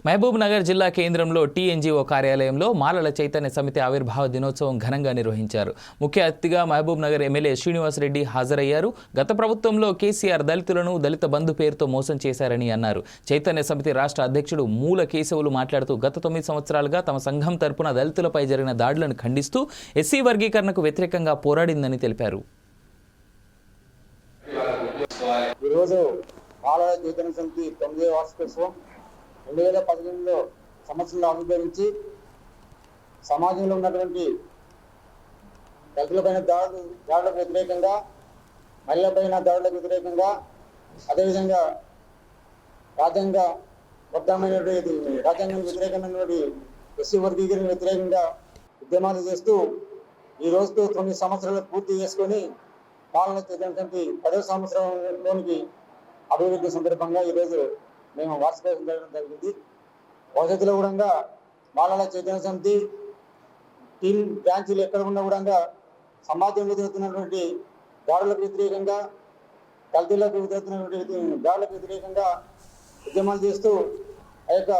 మహబూబ్ నగర్ జిల్లా కేంద్రంలో టీఎన్జీఓ కార్యాలయంలో మాలల చైతన్య సమితి ఆవిర్భావ దినోత్సవం ఘనంగా నిర్వహించారు. ముఖ్య అతిథిగా మహబూబ్ నగర్ ఎమ్మెల్యే శ్రీనివాస్ రెడ్డి హాజరయ్యారు. గత ప్రభుత్వంలో కేసీఆర్ దళితులను దళిత బంధు పేరుతో మోసం చేశారని అన్నారు. చైతన్య సమితి రాష్ట్ర అధ్యక్షుడు మూల కేశవులు మాట్లాడుతూ గత 9 సంవత్సరాలుగా తమ సంఘం తరపున దళితులపై జరిగిన దాడులను ఖండిస్తూ ఎస్సీ వర్గీకరణకు వ్యతిరేకంగా పోరాడిందని తెలిపారు. ఈరోజు మాలల చైతన్య సమితి 9వ వార్షికోత్సవం 2018లో సంవత్సరంలో ఆవిర్భవించి సమాజంలో ఉన్నటువంటి దళితులపైన దాడులకు వ్యతిరేకంగా, మహిళలపైన దాడులకు వ్యతిరేకంగా, అదేవిధంగా రాజ్యాంగానికి వ్యతిరేకమైనటువంటి ఎస్సీ వర్గీకరణ వ్యతిరేకంగా ఉద్యమాలు చేస్తూ ఈ రోజుతో 9 సంవత్సరాలు పూర్తి చేసుకొని మాలల చైతన్య సమితి 10వ సంవత్సరంలోనికి అభివృద్ధి సందర్భంగా ఈరోజు మేము వార్షికోత్సవం జరగడం జరిగింది. భవిష్యత్తులో కూడా మాలల చైతన్య సమితి టీం బ్రాంచీలు ఎక్కడ ఉన్నా కూడా సమాజంలో జరుగుతున్నటువంటి దాడులకు వ్యతిరేకంగా, దళితులకు జరుగుతున్నటువంటి దాడులకు వ్యతిరేకంగా ఉద్యమాలు చేస్తూ ఆ యొక్క